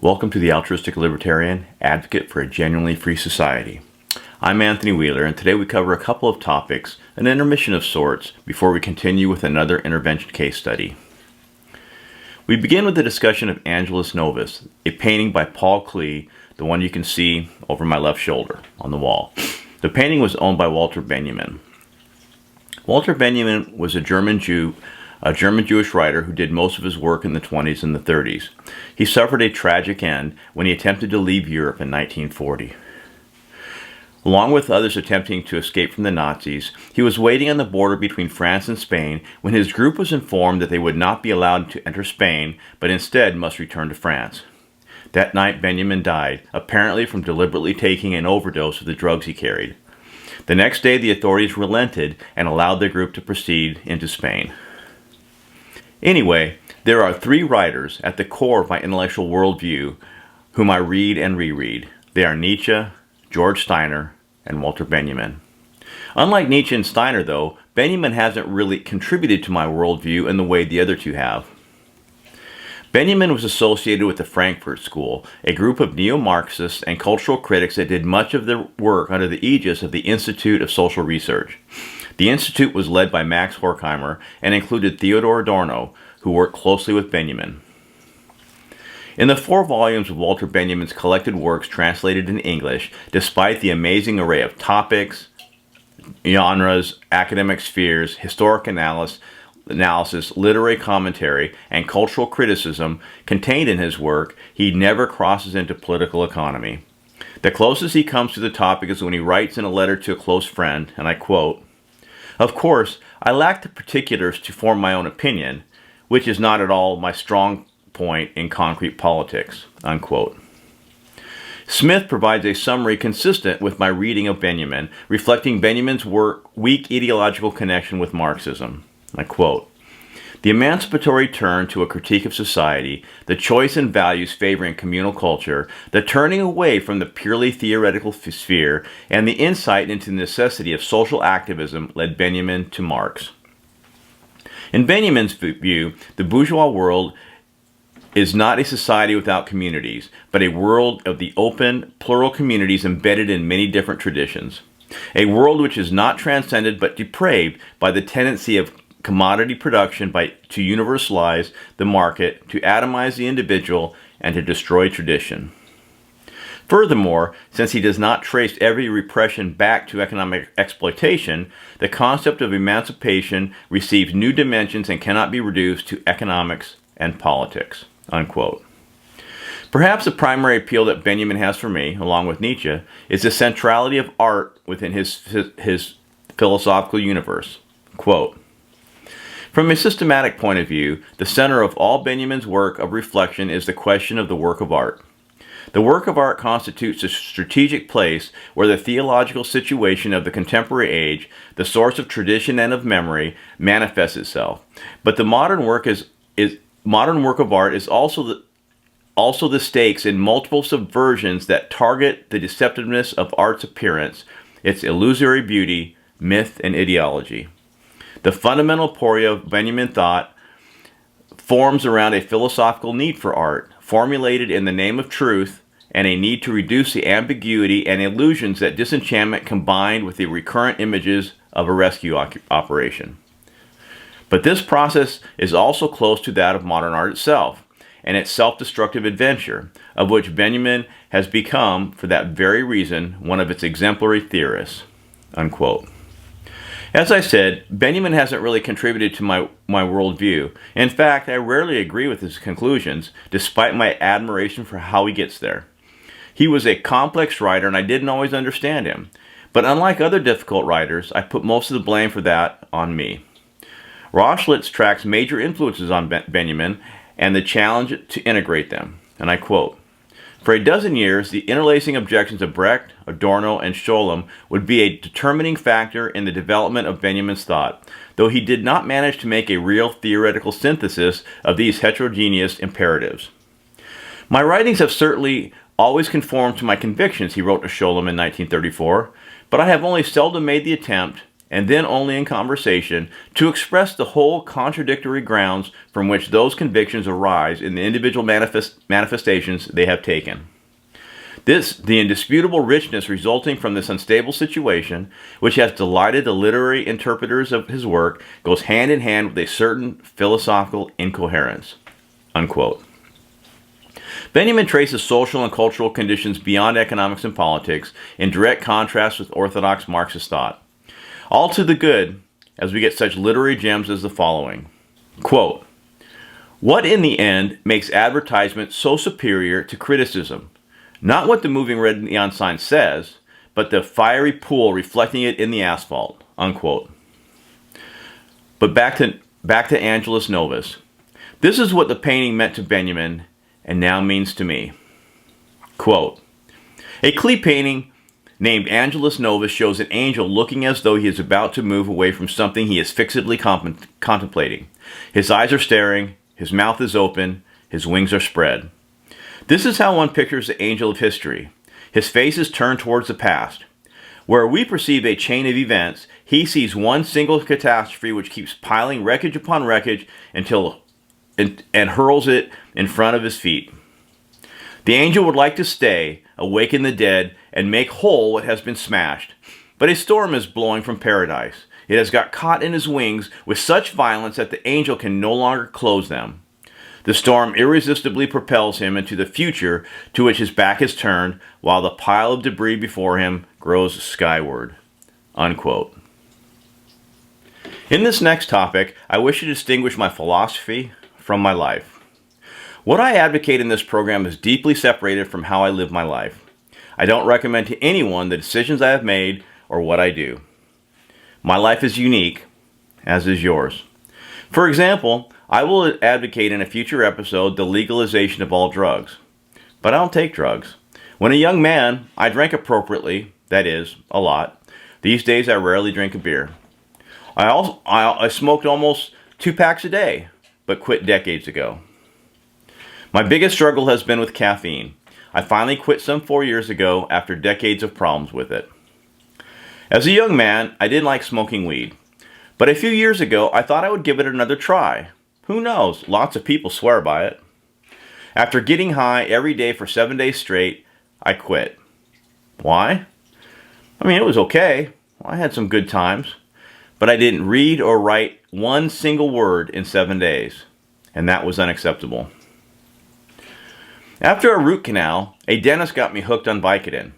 Welcome to the Altruistic Libertarian, advocate for a genuinely free society. I'm Anthony Wheeler, and today we cover a couple of topics, an intermission of sorts, before we continue with another intervention case study. We begin with the discussion of Angelus Novus, a painting by Paul Klee, the one you can see over my left shoulder on the wall. The painting was owned by Walter Benjamin. Walter Benjamin was a German Jewish writer who did most of his work in the 20s and the 30s. He suffered a tragic end when he attempted to leave Europe in 1940. Along with others attempting to escape from the Nazis, he was waiting on the border between France and Spain when his group was informed that they would not be allowed to enter Spain, but instead must return to France. That night, Benjamin died, apparently from deliberately taking an overdose of the drugs he carried. The next day, the authorities relented and allowed the group to proceed into Spain. Anyway, there are three writers at the core of my intellectual worldview whom I read and reread. They are Nietzsche, George Steiner, and Walter Benjamin. Unlike Nietzsche and Steiner, though, Benjamin hasn't really contributed to my worldview in the way the other two have. Benjamin was associated with the Frankfurt School, a group of neo-Marxists and cultural critics that did much of their work under the aegis of the Institute of Social Research. The institute was led by Max Horkheimer and included Theodor Adorno, who worked closely with Benjamin. In the 4 volumes of Walter Benjamin's collected works translated in English, despite the amazing array of topics, genres, academic spheres, historic analysis, literary commentary, and cultural criticism contained in his work, he never crosses into political economy. The closest he comes to the topic is when he writes in a letter to a close friend, and I quote, "Of course, I lack the particulars to form my own opinion, which is not at all my strong point in concrete politics," unquote. Smith provides a summary consistent with my reading of Benjamin, reflecting Benjamin's weak ideological connection with Marxism. I quote, "The emancipatory turn to a critique of society, the choice in values favoring communal culture, the turning away from the purely theoretical sphere, and the insight into the necessity of social activism led Benjamin to Marx." In Benjamin's view, the bourgeois world is not a society without communities, but a world of the open, plural communities embedded in many different traditions. A world which is not transcended but depraved by the tendency of commodity production to universalize the market, to atomize the individual, and to destroy tradition. Furthermore, since he does not trace every repression back to economic exploitation, the concept of emancipation receives new dimensions and cannot be reduced to economics and politics, unquote. Perhaps the primary appeal that Benjamin has for me, along with Nietzsche, is the centrality of art within his philosophical universe. Quote, "From a systematic point of view, the center of all Benjamin's work of reflection is the question of the work of art. The work of art constitutes a strategic place where the theological situation of the contemporary age, the source of tradition and of memory, manifests itself. But the modern work of art is also the stakes in multiple subversions that target the deceptiveness of art's appearance, its illusory beauty, myth, and ideology. The fundamental aporia of Benjamin thought forms around a philosophical need for art, formulated in the name of truth, and a need to reduce the ambiguity and illusions that disenchantment combined with the recurrent images of a rescue operation. But this process is also close to that of modern art itself, and its self-destructive adventure, of which Benjamin has become, for that very reason, one of its exemplary theorists," unquote. As I said, Benjamin hasn't really contributed to my worldview. In fact, I rarely agree with his conclusions, despite my admiration for how he gets there. He was a complex writer, and I didn't always understand him. But unlike other difficult writers, I put most of the blame for that on me. Rauschwitz tracks major influences on Benjamin and the challenge to integrate them, and I quote, "For a dozen years, the interlacing objections of Brecht, Adorno, and Scholem would be a determining factor in the development of Benjamin's thought, though he did not manage to make a real theoretical synthesis of these heterogeneous imperatives. My writings have certainly always conformed to my convictions," he wrote to Scholem in 1934, "but I have only seldom made the attempt, and then only in conversation, to express the whole contradictory grounds from which those convictions arise in the individual manifestations they have taken. The indisputable richness resulting from this unstable situation, which has delighted the literary interpreters of his work, goes hand in hand with a certain philosophical incoherence." Unquote. Benjamin traces social and cultural conditions beyond economics and politics in direct contrast with orthodox Marxist thought. All to the good, as we get such literary gems as the following. Quote, "What in the end makes advertisement so superior to criticism? Not what the moving red neon sign says, but the fiery pool reflecting it in the asphalt." Unquote. But back to Angelus Novus. This is what the painting meant to Benjamin and now means to me. Quote, "A clay painting named Angelus Novus shows an angel looking as though he is about to move away from something he is fixedly contemplating. His eyes are staring, his mouth is open, his wings are spread. This is how one pictures the angel of history. His face is turned towards the past. Where we perceive a chain of events, he sees one single catastrophe which keeps piling wreckage upon wreckage and hurls it in front of his feet. The angel would like to stay, awaken the dead, and make whole what has been smashed. But a storm is blowing from paradise. It has got caught in his wings with such violence that the angel can no longer close them. The storm irresistibly propels him into the future to which his back is turned, while the pile of debris before him grows skyward." Unquote. In this next topic, I wish to distinguish my philosophy from my life. What I advocate in this program is deeply separated from how I live my life. I don't recommend to anyone the decisions I have made or what I do. My life is unique, as is yours. For example, I will advocate in a future episode the legalization of all drugs. But I don't take drugs. When a young man, I drank appropriately, that is, a lot. These days I rarely drink a beer. I smoked almost 2 packs a day, but quit decades ago. My biggest struggle has been with caffeine. I finally quit some 4 years ago after decades of problems with it. As a young man, I didn't like smoking weed. But a few years ago, I thought I would give it another try. Who knows? Lots of people swear by it. After getting high every day for 7 days straight, I quit. Why? I mean, it was okay. I had some good times. But I didn't read or write one single word in 7 days. And that was unacceptable. After a root canal, a dentist got me hooked on Vicodin.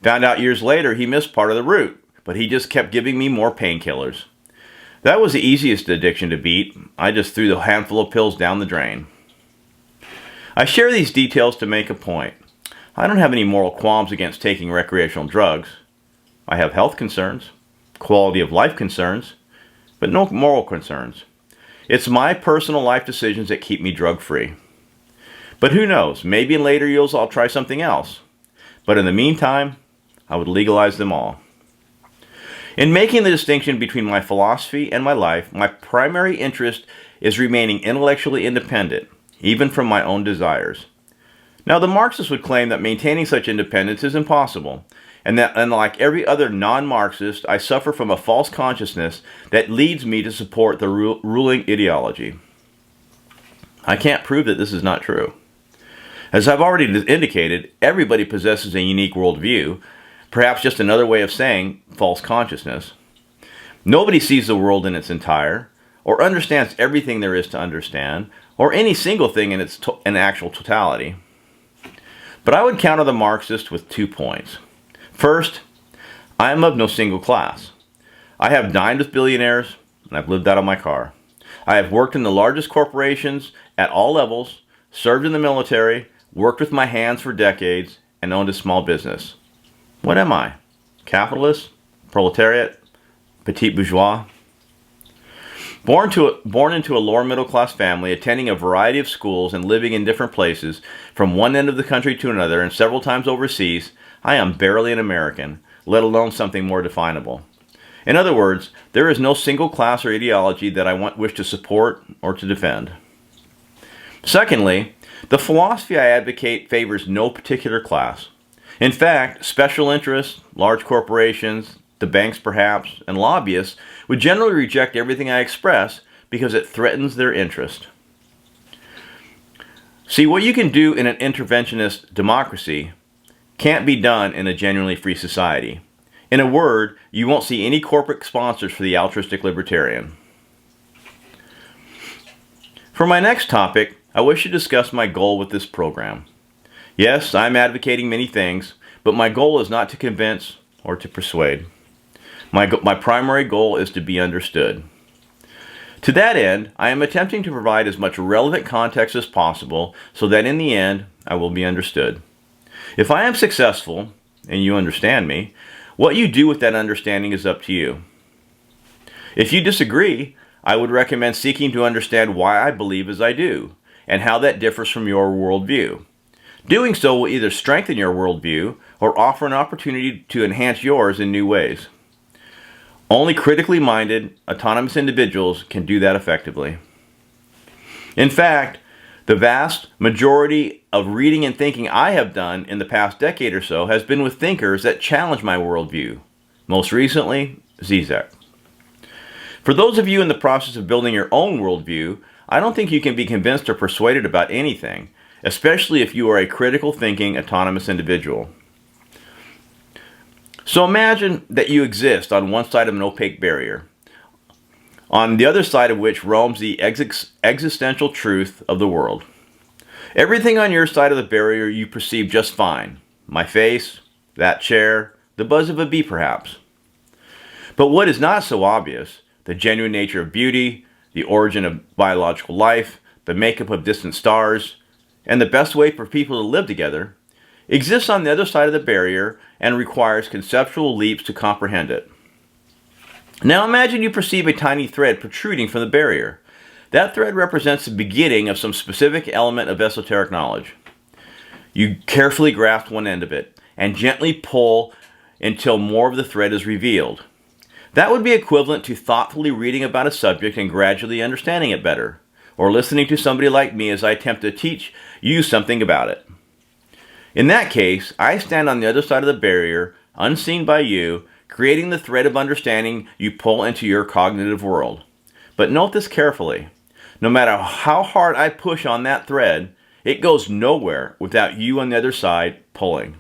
Found out years later he missed part of the root, but he just kept giving me more painkillers. That was the easiest addiction to beat. I just threw the handful of pills down the drain. I share these details to make a point. I don't have any moral qualms against taking recreational drugs. I have health concerns, quality of life concerns, but no moral concerns. It's my personal life decisions that keep me drug-free. But who knows, maybe in later years I'll try something else. But in the meantime, I would legalize them all. In making the distinction between my philosophy and my life, my primary interest is remaining intellectually independent, even from my own desires. Now, the Marxists would claim that maintaining such independence is impossible, and like every other non-Marxist, I suffer from a false consciousness that leads me to support the ruling ideology. I can't prove that this is not true. As I've already indicated, everybody possesses a unique worldview, perhaps just another way of saying false consciousness. Nobody sees the world in its entire, or understands everything there is to understand, or any single thing in its actual totality. But I would counter the Marxist with 2 points. First, I am of no single class. I have dined with billionaires, and I've lived out of my car. I have worked in the largest corporations at all levels, served in the military, worked with my hands for decades, and owned a small business. What am I? Capitalist? Proletariat? Petit bourgeois? Born into a lower middle class family, attending a variety of schools and living in different places, from one end of the country to another and several times overseas, I am barely an American, let alone something more definable. In other words, there is no single class or ideology that I wish to support or to defend. Secondly, the philosophy I advocate favors no particular class. In fact, special interests, large corporations, the banks perhaps, and lobbyists would generally reject everything I express because it threatens their interest. See, what you can do in an interventionist democracy can't be done in a genuinely free society. In a word, you won't see any corporate sponsors for the altruistic libertarian. For my next topic, I wish to discuss my goal with this program. Yes, I'm advocating many things, but my goal is not to convince or to persuade. My primary goal is to be understood. To that end, I am attempting to provide as much relevant context as possible so that in the end, I will be understood. If I am successful, and you understand me, what you do with that understanding is up to you. If you disagree, I would recommend seeking to understand why I believe as I do, and how that differs from your worldview. Doing so will either strengthen your worldview or offer an opportunity to enhance yours in new ways. Only critically minded, autonomous individuals can do that effectively. In fact, the vast majority of reading and thinking I have done in the past decade or so has been with thinkers that challenge my worldview. Most recently, Zizek. For those of you in the process of building your own worldview, I don't think you can be convinced or persuaded about anything, especially if you are a critical thinking, autonomous individual. So imagine that you exist on one side of an opaque barrier, on the other side of which roams the existential truth of the world. Everything on your side of the barrier you perceive just fine. My face, that chair, the buzz of a bee perhaps. But what is not so obvious, the genuine nature of beauty, the origin of biological life, the makeup of distant stars, and the best way for people to live together, exists on the other side of the barrier and requires conceptual leaps to comprehend it. Now imagine you perceive a tiny thread protruding from the barrier. That thread represents the beginning of some specific element of esoteric knowledge. You carefully grasp one end of it and gently pull until more of the thread is revealed. That would be equivalent to thoughtfully reading about a subject and gradually understanding it better, or listening to somebody like me as I attempt to teach you something about it. In that case, I stand on the other side of the barrier, unseen by you, creating the thread of understanding you pull into your cognitive world. But note this carefully. No matter how hard I push on that thread, it goes nowhere without you on the other side pulling.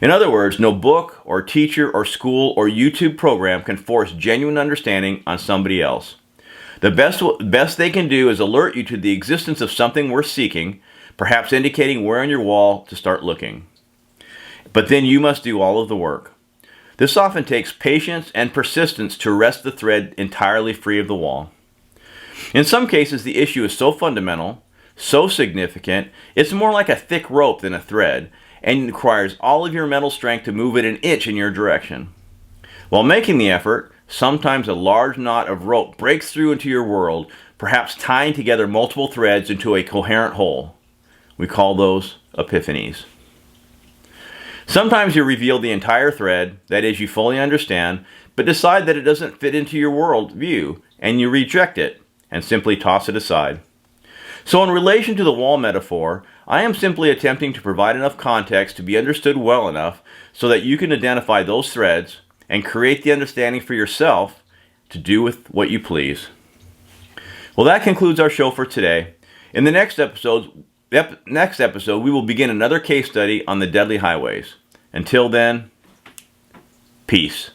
In other words, no book or teacher or school or YouTube program can force genuine understanding on somebody else. The best they can do is alert you to the existence of something worth seeking, perhaps indicating where on your wall to start looking. But then you must do all of the work. This often takes patience and persistence to wrest the thread entirely free of the wall. In some cases, the issue is so fundamental, so significant, it's more like a thick rope than a thread, and requires all of your mental strength to move it an inch in your direction. While making the effort, sometimes a large knot of rope breaks through into your world, perhaps tying together multiple threads into a coherent whole. We call those epiphanies. Sometimes you reveal the entire thread, that is, you fully understand, but decide that it doesn't fit into your world view, and you reject it, and simply toss it aside. So in relation to the wall metaphor, I am simply attempting to provide enough context to be understood well enough so that you can identify those threads and create the understanding for yourself to do with what you please. Well, that concludes our show for today. In the next episode, we will begin another case study on the deadly highways. Until then, peace.